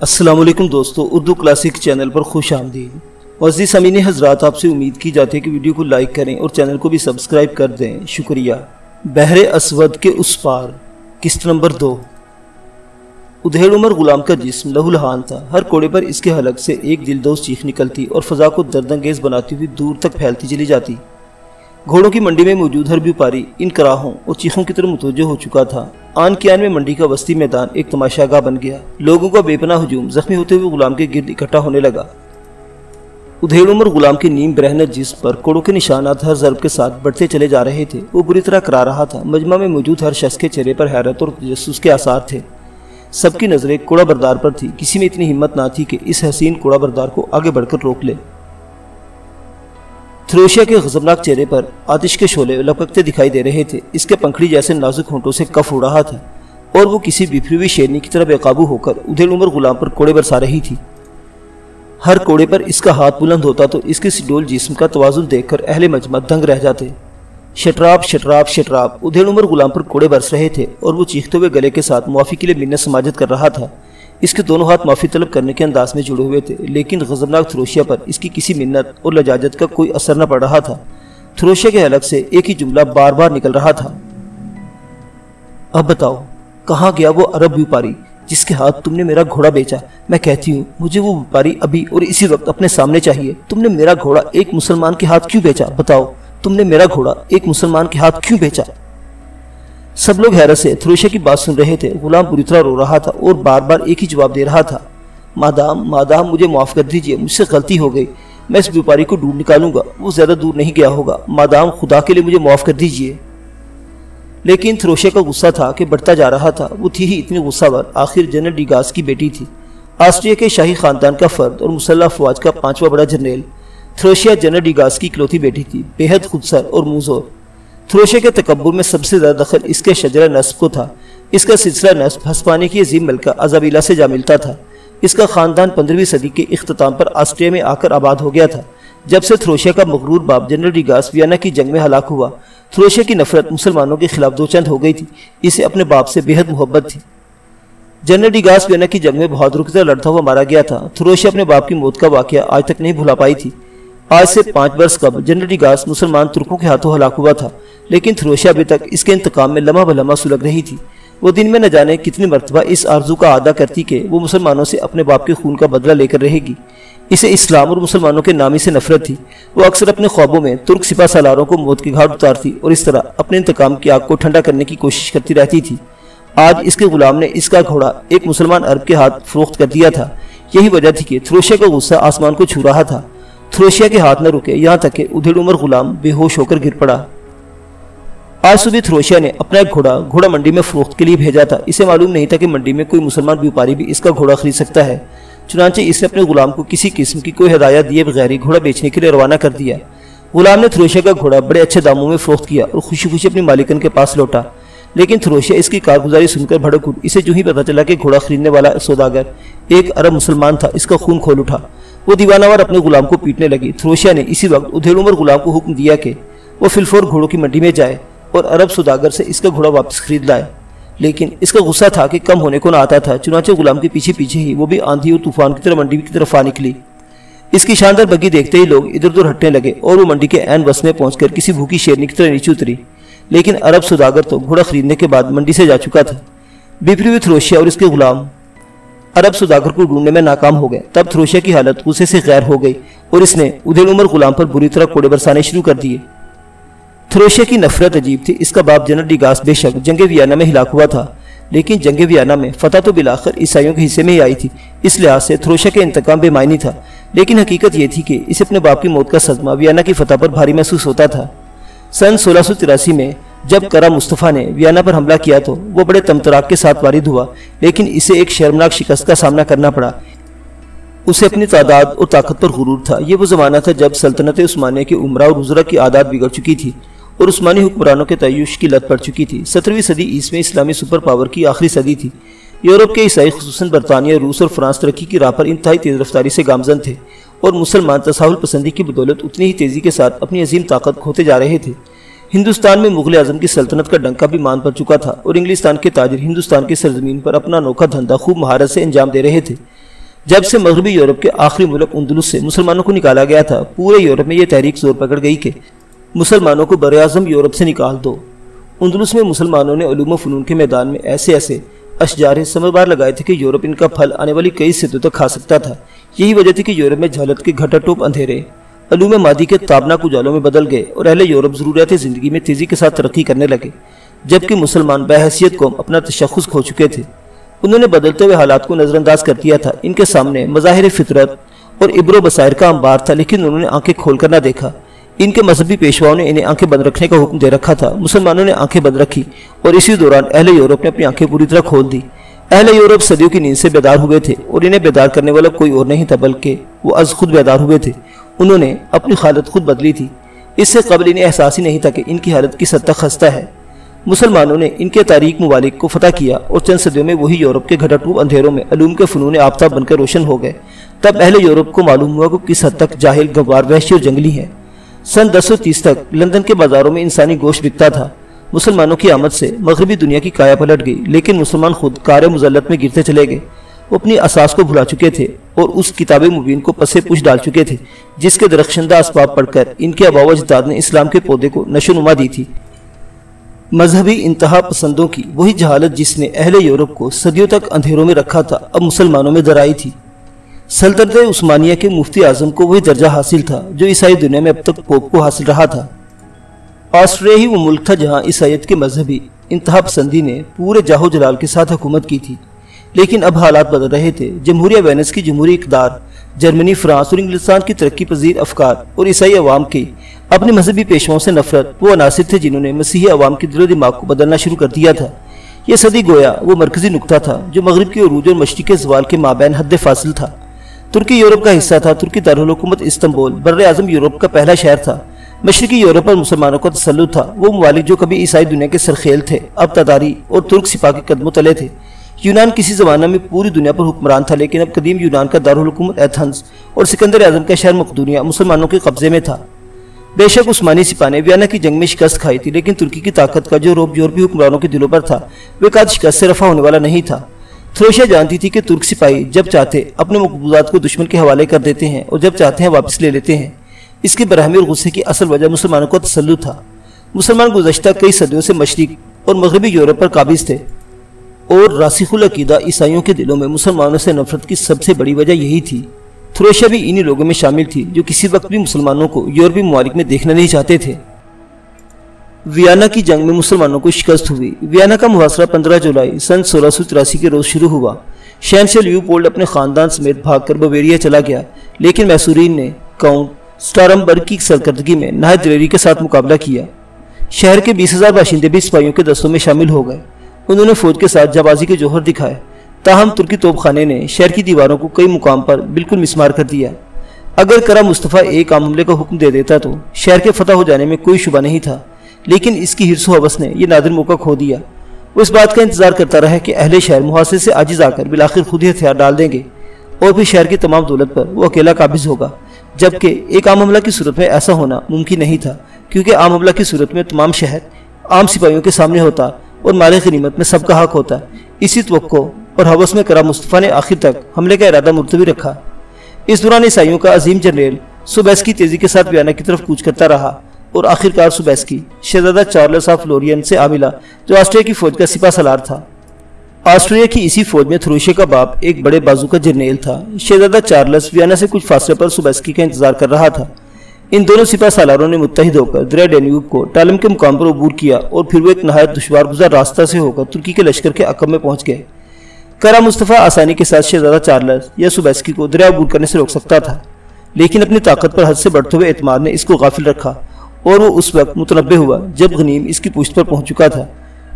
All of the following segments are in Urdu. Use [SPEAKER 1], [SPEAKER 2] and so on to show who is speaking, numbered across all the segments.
[SPEAKER 1] السلام علیکم دوستو، اردو کلاسک چینل پر خوش آمدید۔ معزز سامعین حضرات، آپ سے امید کی جاتی ہے کہ ویڈیو کو لائک کریں اور چینل کو بھی سبسکرائب کر دیں، شکریہ۔ بحر اسود کے اس پار، قسط نمبر 2۔ ادھیڑ عمر غلام کا جسم لہو لہان تھا۔ ہر کوڑے پر اس کے حلق سے ایک دلدوز چیخ نکلتی اور فضا کو دردانگیز بناتی ہوئی دور تک پھیلتی چلی جاتی۔ گھوڑوں کی منڈی میں موجود ہر بیوپاری ان کراہوں اور چیخوں کی طرف متوجہ ہو چکا تھا۔ آن کی آن میں منڈی کا وسطی میدان ایک تماشا گاہ بن گیا۔ لوگوں کا بے پناہ ہجوم زخمی ہوتے ہوئے غلام کے گرد اکٹھا ہونے لگا۔ ادھیڑ عمر غلام کے نیم برہنہ جسم پر کوڑوں کے نشانات ہر ضرب کے ساتھ بڑھتے چلے جا رہے تھے۔ وہ بری طرح کرا رہا تھا۔ مجمع میں موجود ہر شخص کے چہرے پر حیرت اور تجسس کے آثار تھے۔ سب کی نظریں کوڑا بردار پر تھی۔ کسی میں اتنی ہمت نہ تھی کہ اس حسین کوڑا بردار کو آگے بڑھ کر روک لے۔ تھروشیا کے غضبناک چہرے پر آتش کے شعلے لپکتے دکھائی دے رہے تھے۔ اس کے پنکھڑی جیسے نازک ہونٹوں سے کف اڑ رہا تھا اور وہ کسی بکھری ہوئی شیرنی کی طرح بے قابو ہو کر ادھیڑ عمر غلام پر کوڑے برسا رہی تھی۔ ہر کوڑے پر اس کا ہاتھ بلند ہوتا تو اس کے سڈول جسم کا توازن دیکھ کر اہل مجمع دنگ رہ جاتے۔ شٹراب شٹراب شٹراب ادھیڑ عمر غلام پر کوڑے برس رہے تھے اور وہ چیختے ہوئے گلے کے ساتھ معافی کے لیے منت سماجت کر رہا تھا۔ اس کے دونوں ہاتھ معافی طلب کرنے کے انداز میں جڑے ہوئے تھے، لیکن غضبناک تھروشیا پر اس کی کسی منت اور لجاجت کا کوئی اثر نہ پڑ رہا تھا۔ تھروشیا کے حلق سے ایک ہی جملہ بار بار نکل رہا تھا، اب بتاؤ کہاں گیا وہ عرب بیوپاری جس کے ہاتھ تم نے میرا گھوڑا بیچا؟ میں کہتی ہوں مجھے وہ بیوپاری ابھی اور اسی وقت اپنے سامنے چاہیے۔ تم نے میرا گھوڑا ایک مسلمان کے ہاتھ کیوں بیچا؟ بتاؤ تم نے میرا گھوڑا ایک مسلمان کے ہاتھ کیوں بیچا؟ سب لوگ حیرت سے تھروشیا کی بات سن رہے تھے۔ غلام بری طرح رو رہا تھا اور بار بار ایک ہی جواب دے رہا تھا، مادام مجھے معاف کر دیجئے، مجھ سے غلطی ہو گئی، میں اس بیوپاری کو ڈھونڈ نکالوں گا، وہ زیادہ دور نہیں گیا ہوگا، مادام خدا کے لیے مجھے معاف کر دیجئے۔ لیکن تھروشیا کا غصہ تھا کہ بڑھتا جا رہا تھا۔ وہ تھی ہی اتنی غصہ ور، آخر جنرل ڈیگاس کی بیٹی تھی، آسٹریا کے شاہی خاندان کا فرد اور مسلح افواج کا 5واں بڑا جنرل۔ تھروشیا جنرل ڈیگاس کی اکلوتی بیٹی تھی، بے حد خودسر اور منظور۔ تھروشیا کے تکبر میں سب سے زیادہ دخل اس کے شجرہ نسب کو تھا۔ اس کا سلسلہ نسب ہسپانیہ کی عظیم ملکہ ازابیلا سے جا ملتا تھا۔ اس کا خاندان 15ویں صدی کے اختتام پر آسٹریا میں آ کر آباد ہو گیا تھا۔ جب سے تھروشیا کا مغرور باپ جنرل ڈیگاس ویانا کی جنگ میں ہلاک ہوا، تھروشیا کی نفرت مسلمانوں کے خلاف دو چند ہو گئی تھی۔ اسے اپنے باپ سے بے حد محبت تھی۔ جنرل ڈیگاس ویانا کی جنگ میں بہادروں کی طرح لڑتا ہوا مارا گیا تھا۔ تھروشیا اپنے باپ کی موت کا واقعہ آج تک نہیں بھلا پائی تھی۔ آج سے 5 برس قبل جنرل ڈیگاس مسلمان ترکوں کے ہاتھوں ہلاک ہوا تھا، لیکن تھروشیا ابھی تک اس کے انتقام میں لمحہ بلمحہ سلگ رہی تھی۔ وہ دن میں نہ جانے کتنی مرتبہ اس آرزو کا اعادہ کرتی کہ وہ مسلمانوں سے اپنے باپ کے خون کا بدلہ لے کر رہے گی۔ اسے اسلام اور مسلمانوں کے نامی سے نفرت تھی۔ وہ اکثر اپنے خوابوں میں ترک سپہ سالاروں کو موت کے گھاٹ اتارتی اور اس طرح اپنے انتقام کی آگ کو ٹھنڈا کرنے کی کوشش کرتی رہتی تھی۔ آج اس کے غلام نے اس کا گھوڑا ایک مسلمان عرب کے ہاتھ فروخت کر دیا تھا۔ یہی وجہ تھی کہ تھروشیا کا غصہ آسمان کو چھو رہا تھا۔ تھروشیا کے ہاتھ نہ رکے یہاں تک کہ ادھیڑ عمر غلام بے ہوش ہو کر گر پڑا۔ آج صبح تھروشیا نے اپنا ایک گھوڑا منڈی میں فروخت کے لیے بھیجا تھا۔ اسے معلوم نہیں تھا کہ منڈی میں کوئی مسلمان بیوپاری بھی اس کا گھوڑا خرید سکتا ہے۔ چنانچہ اس نے اپنے غلام کو کسی قسم کی کوئی ہدایت دیے بغیر ہی گھوڑا بیچنے کے لیے روانہ کر دیا۔ غلام نے تھروشیا کا گھوڑا بڑے اچھے داموں میں فروخت کیا اور خوشی خوشی اپنی مالکن کے پاس لوٹا۔ لیکن تھروشیا اس کی کارگزاری سن کر بھڑک اٹھ۔ اسے جو ہی پتہ چلا کہ گھوڑا خریدنے والا سوداگر ایک عرب مسلمان تھا، اس کا خون کھول اٹھا۔ وہ دیوانہ وار اپنے غلام کو پیٹنے لگی۔ تھروشیا نے اسی وقت ادھیڑ عمر غلام کو حکم دیا کہ وہ فی الفور گھوڑوں کی منڈی میں جائے اور عرب سوداگر سے اس کا گھوڑا واپس خرید لائے۔ لیکن اس کا غصہ تھا کہ کم ہونے کو نہ آتا تھا، چنانچہ غلام کے پیچھے پیچھے ہی وہ بھی آندھی اور طوفان کی طرح منڈی کی طرف آ نکلی۔ اس کی شاندار بگی دیکھتے ہی لوگ ادھر ادھر ہٹنے لگے اور وہ منڈی کے عین وسط میں پہنچ کر کسی بھوکی شیرنی کی طرح نیچے اتری۔ لیکن عرب سوداگر تو گھوڑا خریدنے کے بعد منڈی سے جا چکا تھا۔ بپری ہوئی تھروشیا اور اس کے غلام عرب سوداگر کو ڈھونڈنے میں ناکام ہو گئے۔ تب تھروشیا کی حالت غصے سے غیر ہو گئی اور اس نے ادھیڑ عمر غلام پر بری طرح کوڑے برسانے شروع کر دیے۔ تھروشیا کی نفرت عجیب تھی۔ اس کا باپ جنرل ڈیگاس بے شک جنگ ویانا میں ہلاک ہوا تھا، لیکن جنگ ویانا میں فتح تو بالآخر عیسائیوں کے حصے میں ہی آئی تھی۔ اس لحاظ سے تھروشیا کے انتقام بے معنی تھا، لیکن حقیقت یہ تھی کہ اسے اپنے باپ کی موت کا صدمہ ویانا کی فتح پر بھاری محسوس ہوتا تھا۔ سن 1683 میں جب کرا مصطفیٰ نے ویانا پر حملہ کیا تو وہ بڑے تمطراق کے ساتھ وارد ہوا، لیکن اسے ایک شرمناک شکست کا سامنا کرنا پڑا۔ اسے اپنی تعداد اور طاقت پر غرور تھا۔ یہ وہ زمانہ تھا جب سلطنت عثمانیہ کے امراء اور وزراء کی عادات بگڑ چکی تھی اور عثمانی حکمرانوں کے تعیش کی لت پڑ چکی تھی۔ 17ویں صدی عیسوی اسلامی سپر پاور کی آخری صدی تھی۔ یورپ کے عیسائی خصوصاً برطانیہ، روس اور فرانس ترقی کی راہ پر انتہائی تیز رفتاری سے گامزن تھے اور مسلمان تساہل پسندی کی بدولت اتنی ہی تیزی کے ساتھ اپنی عظیم طاقت کھوتے جا رہے تھے۔ ہندوستان میں مغل اعظم کی سلطنت کا ڈنکا بھی مان پڑ چکا تھا اور انگلستان کے تاجر ہندوستان کی سرزمین پر اپنا انوکھا دھندا خوب مہارت سے انجام دے رہے تھے۔ جب سے مغربی یورپ کے آخری ملک اندلس سے مسلمانوں کو نکالا گیا تھا، پورے یورپ میں یہ تحریک زور پکڑ گئی کہ مسلمانوں کو براعظم یورپ سے نکال دو۔ اندلس میں مسلمانوں نے علوم و فنون کے میدان میں ایسے اشجار ثمربار لگائے تھے کہ یورپ ان کا پھل آنے والی کئی صدیوں تک کھا سکتا تھا۔ یہی وجہ تھی کہ یورپ میں جہالت کے گھٹا ٹوپ اندھیرے علوم مادی کے تابناک اجالوں میں بدل گئے اور اہل یورپ ضروریات زندگی میں تیزی کے ساتھ ترقی کرنے لگے، جبکہ مسلمان بحیثیت قوم اپنا تشخص کھو چکے تھے۔ انہوں نے بدلتے ہوئے حالات کو نظر انداز کر دیا تھا۔ ان کے سامنے مظاہر فطرت اور عبر و بصائر کا انبار تھا، لیکن انہوں نے آنکھیں کھول کر نہ دیکھا۔ ان کے مذہبی پیشواؤں نے انہیں آنکھیں بند رکھنے کا حکم دے رکھا تھا۔ مسلمانوں نے آنکھیں بند رکھی اور اسی دوران اہل یورپ نے اپنی آنکھیں پوری طرح کھول دی۔ اہل یورپ صدیوں کی نیند سے بیدار ہوئے تھے اور انہیں بیدار کرنے والا کوئی اور نہیں تھا، بلکہ وہ از خود بیدار ہوئے تھے۔ انہوں نے اپنی حالت خود بدلی تھی۔ اس سے قبل انہیں احساس ہی نہیں تھا کہ ان کی حالت کس حد تک خستہ ہے۔ مسلمانوں نے ان کے تاریک ممالک کو فتح کیا اور چند صدیوں میں وہی یورپ کے گھٹا ٹوپ اندھیروں میں علوم کے فنون آفتاب بن کر روشن ہو گئے۔ تب اہل یورپ کو معلوم ہوا کہ کس حد تک جاہل، گنوار، وحشی اور جنگلی ہیں۔ سن 1030 تک لندن کے بازاروں میں انسانی گوشت بکتا تھا۔ مسلمانوں کی آمد سے مغربی دنیا کی کایا پلٹ گئی، لیکن مسلمان خود کار مذلت میں گرتے چلے گئے۔ وہ اپنی اساس کو بھلا چکے تھے اور اس کتاب مبین کو پس پش ڈال چکے تھے جس کے درخشندہ اسباب پڑھ کر ان کے آباء و اجداد نے اسلام کے پودے کو نشو نما دی تھی۔ مذہبی انتہا پسندوں کی وہی جہالت جس نے اہل یورپ کو صدیوں تک اندھیروں میں رکھا تھا، اب مسلمانوں میں درائی تھی۔ سلطنت عثمانیہ کے مفتی اعظم کو وہی درجہ حاصل تھا جو عیسائی دنیا میں اب تک پوپ کو حاصل رہا تھا۔ آسٹریا ہی وہ ملک تھا جہاں عیسائیت کے مذہبی انتہا پسندی نے پورے جاہ و جلال کے ساتھ حکومت کی تھی، لیکن اب حالات بدل رہے تھے۔ جمہوریہ وینس کی جمہوری اقدار، جرمنی، فرانس اور انگلستان کی ترقی پذیر افکار اور عیسائی عوام کی اپنے مذہبی پیشواؤں سے نفرت وہ عناصر تھے جنہوں نے مسیحی عوام کے دل و دماغ کو بدلنا شروع کر دیا تھا۔ یہ صدی گویا وہ مرکزی نقطہ تھا جو مغرب کے عروج اور مشرق کے زوال کے مابین حد فاصل تھا۔ ترکی یورپ کا حصہ تھا۔ ترکی دارالحکومت استنبول بر اعظم یورپ کا پہلا شہر تھا۔ مشرقی یورپ پر مسلمانوں کا تسلط تھا۔ وہ ممالک جو کبھی عیسائی دنیا کے سرخیل تھے اب تتاری اور ترک سپاہ کے قدموں تلے تھے۔ یونان کسی زمانہ میں پوری دنیا پر حکمران تھا، لیکن اب قدیم یونان کا دارالحکومت ایتھنز اور سکندر اعظم کا شہر مقدونیہ مسلمانوں کے قبضے میں تھا۔ بے شک عثمانی سپاہ نے ویانا کی جنگ میں شکست کھائی تھی، لیکن ترکی کی طاقت کا جو رعب یورپی حکمرانوں کے دلوں پر تھا وہ قد شکست سے رفع ہونے والا نہیں تھا۔ تھروشیا جانتی تھی کہ ترک سپاہی جب چاہتے اپنے مقبوضات کو دشمن کے حوالے کر دیتے ہیں اور جب چاہتے ہیں واپس لے لیتے ہیں۔ اس کی برہمی اور غصے کی اصل وجہ مسلمانوں کا تسلط تھا۔ مسلمان گزشتہ کئی صدیوں سے مشرق اور مغربی یورپ پر قابض تھے اور راسخ العقیدہ عیسائیوں کے دلوں میں مسلمانوں سے نفرت کی سب سے بڑی وجہ یہی تھی۔ تھروشیا بھی انہی لوگوں میں شامل تھی جو کسی وقت بھی مسلمانوں کو یورپی ممالک میں دیکھنا نہیں چاہتے تھے۔ ویانا کی جنگ میں مسلمانوں کو شکست ہوئی۔ ویانا کا محاصرہ 15 جولائی سن 1683 کے روز شروع ہوا۔ شہنشاہ لیوپولڈ اپنے خاندان سمیت بھاگ کر بویریا چلا گیا، لیکن میسورین نے کاؤنٹ سٹارمبرگ کی سرکردگی میں نہایت دلیری کے ساتھ مقابلہ کیا۔ شہر کے 20,000 باشندے بھی سپاہیوں کے دستوں میں شامل ہو گئے۔ انہوں نے فوج کے ساتھ جانبازی کے جوہر دکھائے، تاہم ترکی توپ خانے نے شہر کی دیواروں کو کئی مقام پر بالکل مسمار کر دیا۔ اگر کرا مصطفیٰ ایک عام حملے کا حکم دے دیتا تو شہر کے فتح ہو جانے میں کوئی شبہ نہیں تھا، لیکن اس کی حرص و حوث نے یہ نادر موقع کھو دیا۔ وہ اس بات کا انتظار کرتا رہا کہ اہل شہر محاصرے سے عاجز آ کر بالآخر خود ہی ہتھیار ڈال دیں گے اور پھر شہر کی تمام دولت پر وہ اکیلا قابض ہوگا، جبکہ ایک عام حملہ کی صورت میں ایسا ہونا ممکن نہیں تھا، کیونکہ عام حملہ کی صورت میں تمام شہر عام سپاہیوں کے سامنے ہوتا اور مال غنیمت میں سب کا حق ہوتا۔ اسی توقع اور ہوس میں کرا مصطفیٰ نے آخر تک حملے کا ارادہ ملتوی رکھا۔ اس دوران عیسائیوں کا عظیم جنریل سوبیسکی تیزی کے ساتھ ویانا کی طرف کوچ کرتا رہا اور آخرکار سوبیسکی شہزادہ چارلس آف لورین سے ملا جو آسٹریا کی فوج کا سپاہ سالار تھا۔ آسٹریا کی اسی فوج میں تھروشیا کا باپ ایک بڑے بازو کا جرنیل تھا۔ شہزادہ چارلس ویانا سے کچھ فاصلے پر سوبیسکی کا انتظار کر رہا تھا۔ ان دونوں سپاہ سالاروں نے متحد ہو کر دریا ڈینیوب کو ٹالم کے مقام پر عبور کیا اور پھر وہ ایک نہایت دشوار گزار راستہ سے ہو کر ترکی کے لشکر کے عقب میں پہنچ گئے۔ کرا مصطفیٰ آسانی کے ساتھ شہزادہ چارلس یا سوبیسکی کو دریا عبور کرنے سے روک سکتا تھا، لیکن اپنی طاقت پر حد سے بڑھتے ہوئے اعتماد نے اس کو غافل رکھا اور وہ اس وقت متنبہ ہوا جب غنیم اس کی پشت پر پہنچ چکا تھا۔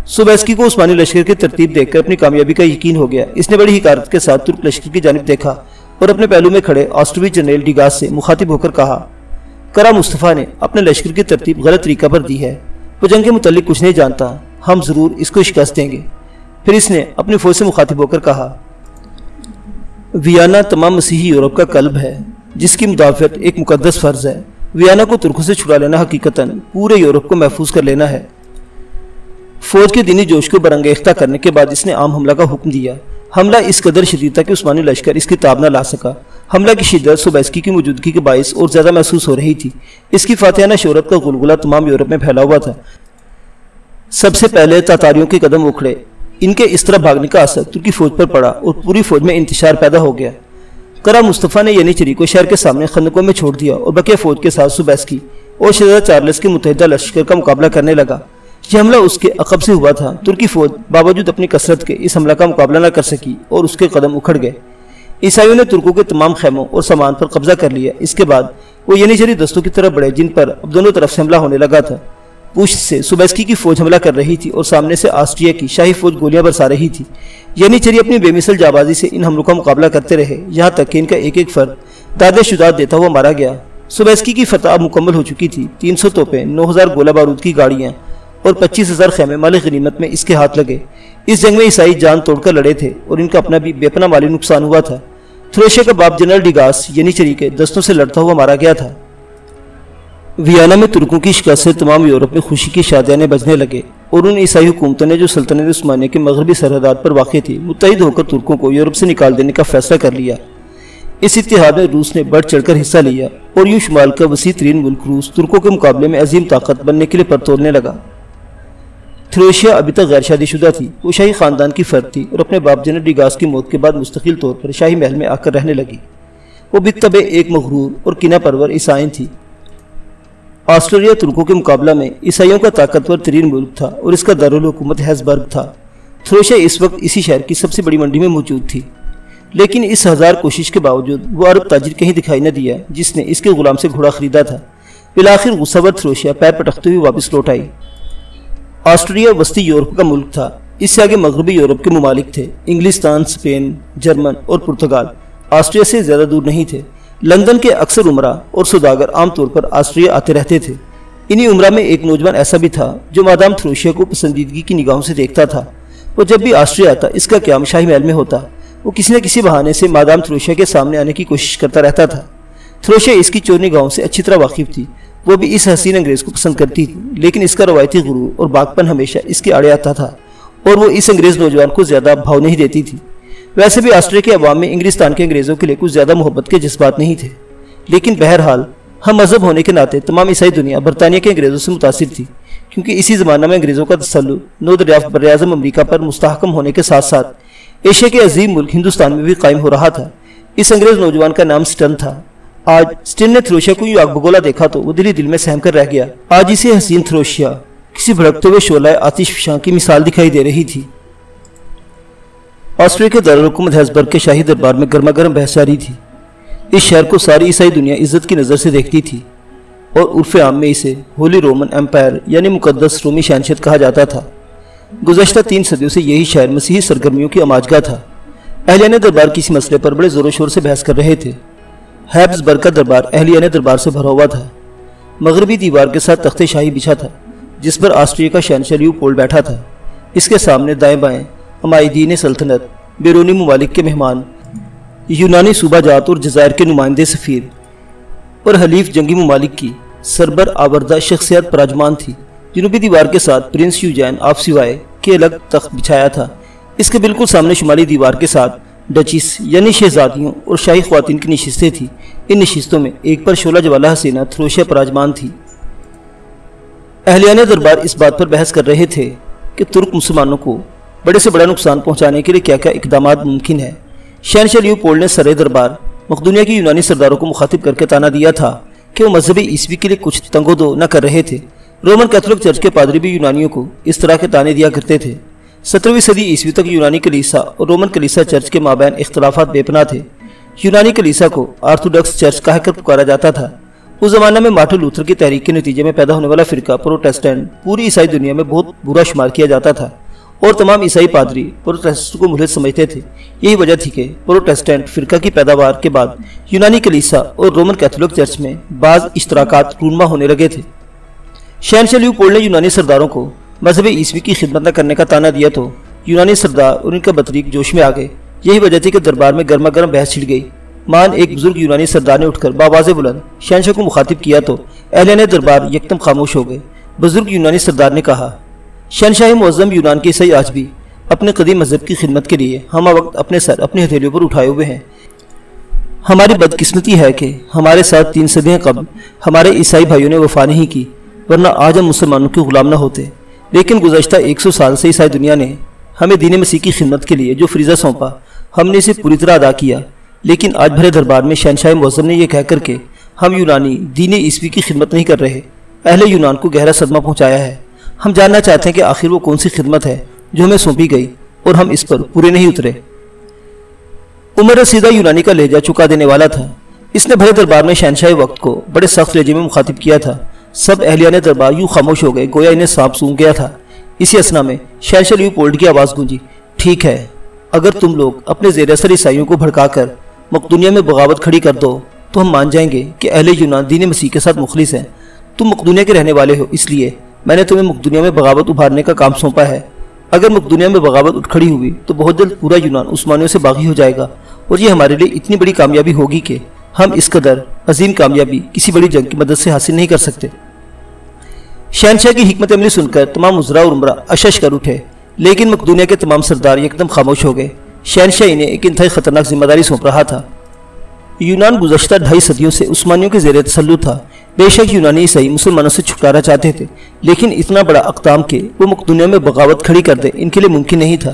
[SPEAKER 1] سوبیسکی کو عثمانی لشکر کی ترتیب دیکھ کر اپنی کامیابی کا یقین ہو گیا۔ اس نے بڑی حقارت کے ساتھ ترک لشکر کی جانب دیکھا اور اپنے پہلو میں کھڑے آسٹروی جنرل ڈیگاس سے مخاطب ہو کر کہا، کرا مصطفیٰ نے اپنے لشکر کی ترتیب غلط طریقہ پر دی ہے، وہ جنگ کے متعلق کچھ نہیں جانتا، ہم ضرور اس کو شکست دیں گے۔ پھر اس نے اپنی فوج سے مخاطب ہو کر کہا، ویانا تمام مسیحی یورپ کا قلب ہے جس کی مدافعت ایک مقدس فرض ہے۔ ویانا کو ترکوں سے چھڑا لینا حقیقتاً پورے یورپ کو محفوظ کر لینا ہے۔ فوج کے دینی جوش کو برانگیختہ کرنے کے بعد اس نے عام حملہ کا حکم دیا۔ حملہ اس قدر شدید تھا کہ عثمانی لشکر اس کی تاب نہ لا سکا۔ حملہ کی شدت سوبیسکی کی موجودگی کے باعث اور زیادہ محسوس ہو رہی تھی۔ اس کی فاتحانہ شہرت کا غلغلہ تمام یورپ میں پھیلا ہوا تھا۔ سب سے پہلے تاتاریوں کے قدم اکھڑے۔ ان کے اس طرح بھاگنے کا اثر ترکی فوج پر پڑا اور پوری فوج میں انتشار پیدا ہو گیا۔ قرا مصطفیٰ نے ینیچری کو شہر کے سامنے خندقوں میں چھوڑ دیا اور بقیہ فوج کے ساتھ سوبیسکی اور شہزادہ چارلس کے متحدہ لشکر کا مقابلہ کرنے لگا۔ یہ حملہ اس کے عقب سے ہوا تھا۔ ترکی فوج باوجود اپنی کثرت کے اس حملہ کا مقابلہ نہ کر سکی اور اس کے قدم اکھڑ گئے۔ عیسائیوں نے ترکوں کے تمام خیموں اور سامان پر قبضہ کر لیا۔ اس کے بعد وہ ینیچری دستوں کی طرف بڑھے جن پر اب دونوں طرف سے حملہ ہونے لگا تھا۔ پشت سے سوبیسکی کی فوج حملہ کر رہی تھی اور سامنے سے آسٹریا کی شاہی فوج گولیاں برسا رہی تھی۔ ینیچری اپنی بے مثل جانبازی سے ان حملوں کا مقابلہ کرتے رہے یہاں تک کہ ان کا ایک ایک فرد داد شجاعت دیتا ہوا مارا گیا۔ سوبیسکی کی فتح اب مکمل ہو چکی تھی۔ 300 توپیں، 9000 گولہ بارود کی گاڑیاں اور 25000 خیمے مال غنیمت میں اس کے ہاتھ لگے۔ اس جنگ میں عیسائی جان توڑ کر لڑے تھے اور ان کا اپنا بھی بے پناہ مالی نقصان ہوا تھا۔ تھروشیا کا باپ جنرل ڈیگاس ینیچری کے دستوں سے لڑتا ہوا مارا گیا تھا۔ ویانا میں ترکوں کی شکست سے تمام یورپ میں خوشی کی شادیاں بجنے لگے اور ان عیسائی حکومتوں نے جو سلطنت عثمانیہ کے مغربی سرحدات پر واقع تھی متحد ہو کر ترکوں کو یورپ سے نکال دینے کا فیصلہ کر لیا۔ اس اتحاد میں روس نے بڑھ چڑھ کر حصہ لیا اور یوں شمال کا وسیع ترین ملک روس ترکوں کے مقابلے میں عظیم طاقت بننے کے لیے پر تولنے لگا۔ تھروشیا ابھی تک غیر شادی شدہ تھی۔ وہ شاہی خاندان کی فرد تھی اور اپنے باپ جنرل ڈیگاس کی موت کے بعد مستقل طور پر شاہی محل میں آ کر رہنے لگی۔ وہ بالطبع ایک مغرور اور کینہ پرور عیسائی تھی۔ آسٹریا ترکوں کے مقابلہ میں عیسائیوں کا طاقتور ترین ملک تھا اور اس کا دارالحکومت ہیزبرگ تھا۔ تھروشیا اس وقت اسی شہر کی سب سے بڑی منڈی میں موجود تھی، لیکن اس ہزار کوشش کے باوجود وہ عرب تاجر کہیں دکھائی نہ دیا جس نے اس کے غلام سے گھوڑا خریدا تھا۔ بالآخر غصہ ور تھروشیا پیر پٹکتے ہوئے واپس لوٹ آئی۔ آسٹریا وسطی یورپ کا ملک تھا۔ اس سے آگے مغربی یورپ کے ممالک تھے، انگلستان، اسپین، جرمن اور پرتگال آسٹریا سے زیادہ دور نہیں تھے۔ لندن کے اکثر عمرہ اور سوداگر عام طور پر آسٹریا آتے رہتے تھے۔ انہی عمرہ میں ایک نوجوان ایسا بھی تھا جو مادام تھروشیا کو پسندیدگی کی نگاہوں سے دیکھتا تھا۔ وہ جب بھی آسٹریا آتا اس کا قیام شاہی محل میں ہوتا۔ وہ کسی نہ کسی بہانے سے مادام تھروشیا کے سامنے آنے کی کوشش کرتا رہتا تھا۔ تھروشیا اس کی چور نگاہوں سے اچھی طرح واقف تھی۔ وہ بھی اس حسین انگریز کو پسند کرتی تھی، لیکن اس کا روایتی غرور اور باغپن ہمیشہ اس کے آڑے آتا تھا اور وہ اس انگریز نوجوان کو زیادہ بھاؤ نہیں دیتی تھی۔ ویسے بھی آسٹریا کے عوام میں انگلستان کے انگریزوں کے لیے کچھ زیادہ محبت کے جذبات نہیں تھے، لیکن بہرحال ہم مذہب ہونے کے ناطے تمام عیسائی دنیا برطانیہ کے انگریزوں سے متاثر تھی، کیونکہ اسی زمانہ میں انگریزوں کا تسلط نو دریافت براعظم امریکہ پر مستحکم ہونے کے ساتھ ساتھ ایشیا کے عظیم ملک ہندوستان میں بھی قائم ہو رہا تھا۔ اس انگریز نوجوان کا نام سٹن تھا۔ آج سٹن نے تھروشیا کو یوں آگ بگولا دیکھا تو وہ دل میں سہم کر رہ گیا۔ آج اسے حسین تھروشیا کسی بھڑکتے ہوئے شعلہ آتش فشاں کی مثال دکھائی دے رہی تھی۔ آسٹریا کے دارالحکومت ہیزبرگ کے شاہی دربار میں گرما گرم بحث جاری تھی۔ اس شہر کو ساری عیسائی دنیا عزت کی نظر سے دیکھتی تھی اور عرف عام میں اسے ہولی رومن امپائر یعنی مقدس رومی شہنشاہت کہا جاتا تھا۔ گزشتہ 3 صدیوں سے یہی شہر مسیحی سرگرمیوں کی اماجگاہ تھا۔ اہلیان دربار کسی مسئلے پر بڑے زور و شور سے بحث کر رہے تھے۔ ہیبسبرگ کا دربار اہلیان دربار سے بھرا ہوا تھا۔ مغربی دیوار کے ساتھ تخت شاہی بچھا تھا جس پر آسٹریا کا شہنشاہ لیوپولڈ بیٹھا تھا۔ اس کے سامنے دائیں بائیں عمائدین سلطنت، بیرونی ممالک کے مہمان، یونانی صوبہ جات اور جزائر کے نمائندے سفیر اور حلیف جنگی ممالک کی سربر آوردہ شخصیات پراجمان تھی۔ جنوبی دیوار کے ساتھ پرنس یوجین آف سوائے کے الگ تخت بچھایا تھا۔ اس کے بالکل سامنے شمالی دیوار کے ساتھ ڈچیس یعنی شہزادیوں اور شاہی خواتین کی نشستیں تھیں۔ ان نشستوں میں ایک پر شعلہ جوالہ حسینہ تھروشیا پراجمان تھی۔ اہلیان دربار اس بات پر بحث کر رہے تھے کہ ترک مسلمانوں کو بڑے سے بڑا نقصان پہنچانے کے لیے کیا کیا اقدامات ممکن ہے۔ شہنشاہ لیوپولڈ نے سرے دربار مقدونیہ کی یونانی سرداروں کو مخاطب کر کے تانا دیا تھا کہ وہ مذہبی عیسوی کے لیے کچھ تنگ و دو نہ کر رہے تھے۔ رومن کیتھولک چرچ کے پادری بھی یونانیوں کو اس طرح کے تانے دیا کرتے تھے۔ 17ویں صدی عیسوی تک یونانی کلیسا اور رومن کلیسا چرچ کے مابین اختلافات بے پناہ تھے۔ یونانی کلیسا کو آرتھوڈکس چرچ کہہ کر پکارا جاتا تھا۔ اس زمانہ میں مارٹن لوتھر کی تحریک کے نتیجے میں پیدا ہونے والا فرقہ پروٹسٹنٹ پوری عیسائی دنیا میں بہت برا شمار کیا جاتا تھا اور تمام عیسائی پادری پروٹسٹنٹ کو ملحد سمجھتے تھے۔ یہی وجہ تھی کہ پروٹسٹنٹ فرقہ کی پیداوار کے بعد یونانی کلیسا اور رومن کیتھولک چرچ میں بعض اشتراکات رونما ہونے لگے تھے۔ شہنشاہ لیوپولڈ نے یونانی سرداروں کو مذہب عیسوی کی خدمت نہ کرنے کا تانا دیا تو یونانی سردار اور ان کا بطریق جوش میں آ گئے۔ یہی وجہ تھی کہ دربار میں گرما گرم بحث چھڑ گئی۔ ایک بزرگ یونانی سردار نے اٹھ کر باواز بلند شہنشاہ کو مخاطب کیا تو اہلیان دربار یکدم خاموش ہو گئے۔ بزرگ یونانی سردار نے کہا، شہنشاہ معظم یونان کے عیسائی آج بھی اپنے قدیم مذہب کی خدمت کے لیے ہم وقت اپنے سر اپنی ہتھیلیوں پر اٹھائے ہوئے ہیں۔ ہماری بدقسمتی ہے کہ ہمارے ساتھ 3 صدیاں قبل ہمارے عیسائی بھائیوں نے وفا نہیں کی، ورنہ آج ہم مسلمانوں کے غلام نہ ہوتے۔ لیکن گزشتہ 100 سال سے عیسائی دنیا نے ہمیں دین مسیح کی خدمت کے لیے جو فریضہ سونپا، ہم نے اسے پوری طرح ادا کیا۔ لیکن آج بھرے دربار میں شہنشاہ معظم نے یہ کہہ کر کہ ہم یونانی دین عیسوی کی خدمت نہیں کر رہے، اہل یونان کو گہرا صدمہ پہنچایا ہے۔ ہم جاننا چاہتے ہیں کہ آخر وہ کون سی خدمت ہے جو ہمیں سونپی گئی اور ہم اس پر پورے نہیں اترے۔ عمر رسیدہ یونانی کا لہجہ چکا دینے والا تھا۔ اس نے بھرے دربار میں شہنشاہ وقت کو بڑے سخت لہجے میں مخاطب کیا تھا۔ سب اہلیان دربار یوں خاموش ہو گئے گویا انہیں سانپ سونگھ گیا تھا۔ اسی اثنا میں شہنشاہ لیوپولڈ کی آواز گونجی، ٹھیک ہے، اگر تم لوگ اپنے زیر اثر عیسائیوں کو بھڑکا کر مقدونیہ میں بغاوت کھڑی کر دو تو ہم مان جائیں گے کہ اہل یونان دین مسیح کے ساتھ مخلص ہیں۔ تم مقدونیہ کے رہنے والے ہو، اس لیے میں نے تمہیں مقدونیہ میں بغاوت ابھارنے کا کام سونپا ہے۔ اگر مقدونیہ میں بغاوت اٹھ کھڑی ہوئی تو بہت جلد پورا یونان عثمانیوں سے باغی ہو جائے گا، اور یہ ہمارے لیے اتنی بڑی کامیابی ہوگی کہ ہم اس قدر عظیم کامیابی کسی بڑی جنگ کی مدد سے حاصل نہیں کر سکتے۔ شہنشاہ کی حکمت عملی سن کر تمام وزراء اور عمرا اشش کر اٹھے، لیکن مقدونیہ کے تمام سردار یکدم خاموش ہو گئے۔ شہنشاہ انہیں ایک انتہائی خطرناک ذمہ داری سونپ رہا تھا۔ یونان گزشتہ 2.5 صدیوں سے عثمانیوں کے زیر تسلط تھا۔ بے شک یونانی عیسائی مسلمانوں سے چھٹکارا چاہتے تھے، لیکن اتنا بڑا اقدام کہ وہ مقدونیہ میں بغاوت کھڑی کر دے ان کے لیے ممکن نہیں تھا۔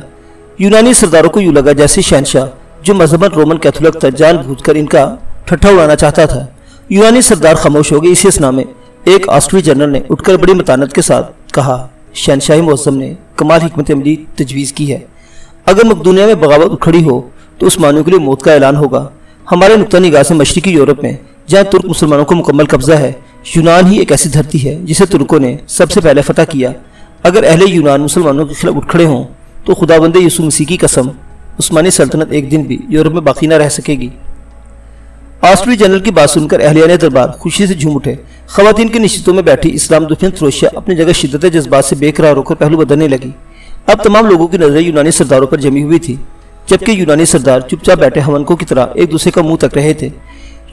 [SPEAKER 1] یونانی سرداروں کو یوں لگا جیسے شہنشاہ جو مذہباً رومن کیتھولک تھا جان بوجھ کر ان کا ٹھٹھا اڑانا چاہتا تھا۔ یونانی سردار خاموش ہو گئے۔ اسی اثنا میں ایک آسٹری جنرل نے اٹھ کر بڑی متانت کے ساتھ کہا، شہنشاہ معظم نے کمال حکمت عملی تجویز کی ہے۔ اگر مقدونیہ میں بغاوت کھڑی ہو تو عثمانیوں کے لیے موت کا اعلان ہوگا۔ ہمارے نقطہ نگاہ سے مشرقی یورپ میں جہاں ترک مسلمانوں کو مکمل قبضہ ہے، یونان ہی ایک ایسی دھرتی ہے جسے ترکوں نے سب سے پہلے فتح کیا۔ اگر اہل یونان مسلمانوں کے خلاف اٹھ کھڑے ہوں تو خداوند یسوع مسیح کی قسم عثمانی سلطنت ایک دن بھی یورپ میں باقی نہ رہ سکے گی۔ آسٹری جنرل کی بات سن کر اہلیان دربار خوشی سے جھوم اٹھے۔ خواتین کی نشستوں میں بیٹھی اسلام دشمن تروشیا اپنی جگہ شدت جذبات سے بے قرار ہو کر پہلو بدلنے لگی۔ اب تمام لوگوں کی نظریں یونانی سرداروں پر جمی ہوئی تھی، جبکہ یونانی سردار چپ چاپ بیٹھے ہونکوں کی طرح ایک دوسرے کا منہ تک رہے تھے۔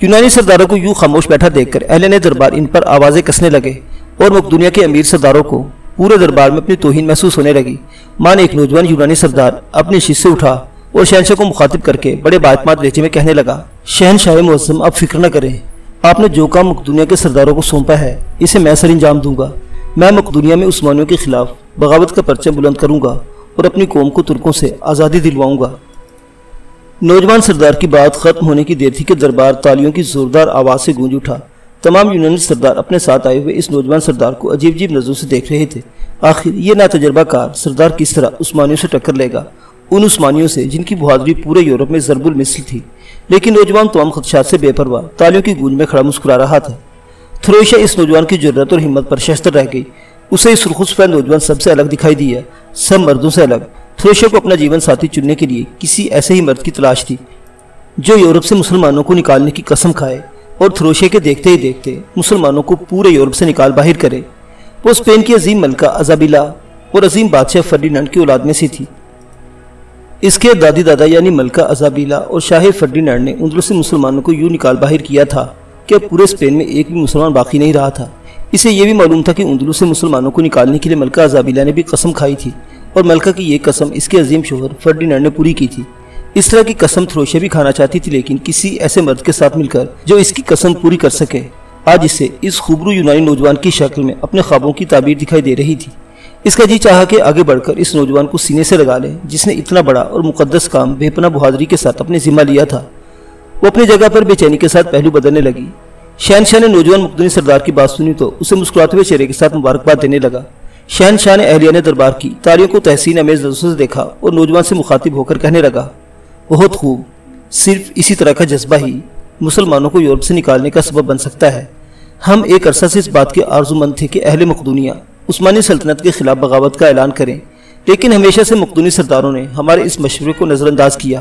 [SPEAKER 1] یونانی سرداروں کو یوں خاموش بیٹھا دیکھ کر اہلیان دربار ان پر آوازیں کسنے لگے اور مقدونیہ کے امیر سرداروں کو پورے دربار میں اپنی توہین محسوس ہونے لگی۔ مان ایک نوجوان یونانی سردار اپنی نشست سے اٹھا اور شہنشاہ کو مخاطب کر کے بڑے باعتماد لہجے میں کہنے لگا، شہنشاہ معظم آپ فکر نہ کریں، آپ نے جو کام مقدونیہ کے سرداروں کو سونپا ہے اسے میں سر انجام دوں گا۔ میں مقدونیہ میں عثمانیوں کے خلاف بغاوت کا پرچم بلند کروں گا اور اپنی قوم کو ترکوں سے آزادی دلواؤں گا۔ نوجوان سردار کی بات ختم ہونے کی دیر تھی کہ دربار تالیوں کی زوردار آواز سے گونج اٹھا۔ تمام یونانی سردار اپنے ساتھ آئے ہوئے اس نوجوان سردار کو عجیب عجیب نظروں سے دیکھ رہے تھے۔ آخر یہ ناتجربہ کار سردار کس طرح عثمانیوں سے ٹکر لے گا، ان عثمانیوں سے جن کی بہادری پورے یورپ میں ضرب المثل تھی۔ لیکن نوجوان تمام خدشات سے بے پرواہ تالیوں کی گونج میں کھڑا مسکرا رہا تھا۔ تھروشیا اس نوجوان کی جرأت اور ہمت پر ششدر رہ گئی۔ اسے اس سرخ سفید نوجوان سب سے الگ دکھائی دیا، سب مردوں سے الگ۔ تھروشیا کو اپنا جیون ساتھی چننے کے لیے کسی ایسے ہی مرد کی تلاش تھی جو یورپ سے مسلمانوں کو نکالنے کی قسم کھائے اور تھروشیا کے دیکھتے ہی دیکھتے مسلمانوں کو پورے یورپ سے نکال باہر کرے۔ وہ اسپین کی عظیم ملکہ ازابیلا اور عظیم بادشاہ فرڈینانڈ کی اولاد میں سے تھی۔ اس کے دادی دادا یعنی ملکہ ازابیلا اور شاہ فرڈینانڈ نے اندلس سے مسلمانوں کو یوں نکال باہر کیا تھا کہ پورے اسپین میں ایک بھی مسلمان باقی نہیں رہا تھا۔ اسے یہ بھی معلوم تھا کہ اندلس سے مسلمانوں کو نکالنے کے لیے ملکہ ازابیلا نے بھی قسم کھائی تھی، اور ملکہ کی یہ قسم اس کے عظیم شوہر فرڈینانڈ نے پوری کی تھی۔ اس طرح کی قسم تھروشیا بھی کھانا چاہتی تھی، لیکن کسی ایسے مرد کے ساتھ مل کر جو اس کی قسم پوری کر سکے۔ آج اسے اس خوبرو یونانی نوجوان کی شکل میں اپنے خوابوں کی تعبیر دکھائی دے رہی تھی۔ اس کا جی چاہا کہ آگے بڑھ کر اس نوجوان کو سینے سے لگا لے جس نے اتنا بڑا اور مقدس کام بے پناہ بہادری کے ساتھ اپنے ذمہ لیا تھا۔ وہ اپنی جگہ پر بے چینی کے ساتھ پہلو بدلنے لگی۔ شہنشاہ نے نوجوان مقدونی سردار کی بات سنی تو اسے مسکراتے ہوئے چہرے کے ساتھ مبارکباد دینے لگا۔ شہنشاہ نے اہلیان دربار کی تالیوں کو تحسین امیز نظروں سے دیکھا اور نوجوان سے مخاطب ہو کر کہنے لگا، بہت خوب، صرف اسی طرح کا جذبہ ہی مسلمانوں کو یورپ سے نکالنے کا سبب بن سکتا ہے۔ ہم ایک عرصہ سے اس بات کے آرزو مند تھے کہ اہل مقدونیہ عثمانی سلطنت کے خلاف بغاوت کا اعلان کریں، لیکن ہمیشہ سے مقدونی سرداروں نے ہمارے اس مشورے کو نظر انداز کیا۔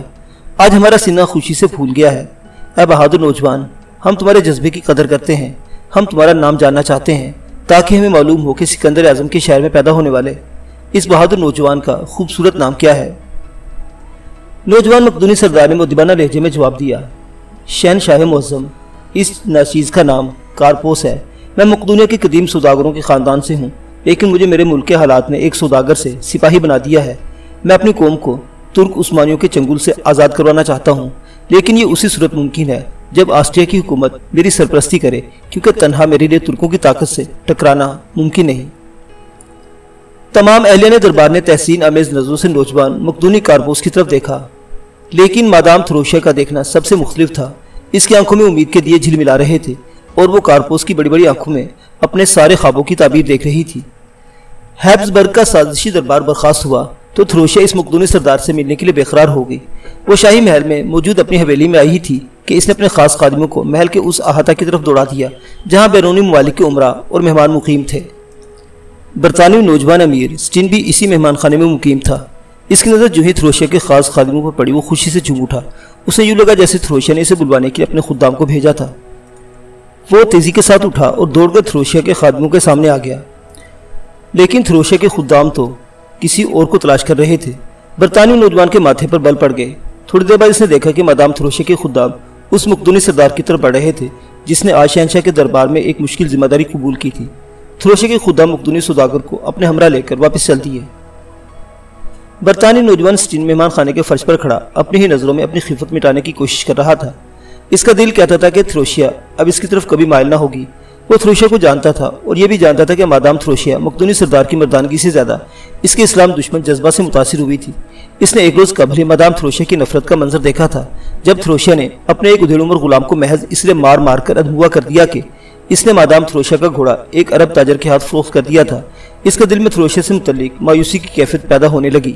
[SPEAKER 1] آج ہمارا سینہ خوشی سے پھول گیا ہے۔ اے بہادر نوجوان، ہم تمہارے جذبے کی قدر کرتے ہیں۔ ہم تمہارا نام جاننا چاہتے ہیں تاکہ ہمیں معلوم ہو کہ سکندر اعظم کے شہر میں پیدا ہونے والے اس بہادر نوجوان کا خوبصورت نام کیا ہے۔ نوجوان مقدونی سردار نے مؤدبانہ لہجے میں جواب دیا، شہنشاہ معظم، اس ناچیز کا نام کارپوس ہے۔ میں مقدونیہ کے قدیم سوداگروں کے خاندان سے ہوں، لیکن مجھے میرے ملک کے حالات نے ایک سوداگر سے سپاہی بنا دیا ہے۔ میں اپنی قوم کو ترک عثمانیوں کے چنگل سے آزاد کروانا چاہتا ہوں، لیکن یہ اسی صورت ممکن ہے جب آسٹریا کی حکومت میری سرپرستی کرے، کیونکہ تنہا میرے لیے ترکوں کی طاقت سے ٹکرانا ممکن نہیں۔ تمام اہلیہ دربار نے تحسین آمیز نظروں سے نوجوان مقدونی کارپوس کی طرف دیکھا، لیکن مادام تھروشیا کا دیکھنا سب سے مختلف تھا۔ اس کی آنکھوں میں امید کے دیے جھلملا رہے تھے اور وہ کارپوس کی بڑی بڑی آنکھوں میں اپنے سارے خوابوں کی تعبیر دیکھ رہی تھی۔ ہیبسبرگ کا سازشی دربار برخاست ہوا تو تھروشیا اس مقدونی سردار سے ملنے کے لیے بے قرار ہو گئی۔ وہ شاہی محل میں موجود اپنی حویلی میں آئی ہی تھی کہ اس نے اپنے خاص خادموں کو محل کے اس احاطہ کی طرف دوڑا دیا جہاں بیرونی ممالک کے عمرا اور مہمان مقیم تھے۔ برطانوی نوجوان امیر سٹین بھی اسی مہمان خانے میں مقیم تھا۔ اس کی نظر جو ہی تھروشیا کے خاص خادموں پر پڑی وہ خوشی سے جھوم اٹھا۔ اسے یوں لگا جیسے تھروشیا نے اسے بلوانے کے لیے اپنے خدام کو بھیجا تھا۔ وہ تیزی کے ساتھ اٹھا اور دوڑ کر تھروشیا کے خادموں کے سامنے آ گیا، لیکن تھروشیا کے خدام تو کسی اور کو تلاش کر رہے تھے۔ برطانوی نوجوان کے ماتھے پر بل پڑ گئے۔ تھوڑی دیر بعد اس نے دیکھا کہ مادام تھروشیا کے خدام اس مقدونی سردار کی طرف بڑھ رہے تھے جس نے آج شہنشاہ کے دربار میں ایک مشکل ذمہ داری قبول کی تھی۔ تھروشیا کے خدام مقدونی سوداگر کو اپنے ہمراہ لے کر واپس چل دیے۔ برطانوی نوجوان سٹین مہمان خانے کے فرش پر کھڑا اپنی ہی نظروں میں اپنی خیفت مٹانے کی کوشش کر رہا تھا۔ اس کا دل کہتا تھا کہ تھروشیا اب اس کی طرف کبھی مائل نہ ہوگی۔ وہ تھروشیا کو جانتا تھا اور یہ بھی جانتا تھا کہ مادام تھروشیا مقدونی سردار کی مردانگی سے زیادہ اس کے اسلام دشمن جذبہ سے متاثر ہوئی تھی۔ اس نے ایک روز قبل ہی مادام تھروشیا کی نفرت کا منظر دیکھا تھا جب تھروشیا نے اپنے ایک ادھیڑ عمر غلام کو محض اس لیے مار مار کر ادھموا کر دیا کہ اس نے مادام تھروشیا کا گھوڑا ایک عرب تاجر کے ہاتھ فروخت کر دیا تھا۔ اس کا دل میں تھروشیا سے متعلق مایوسی کی کیفیت پیدا ہونے لگی۔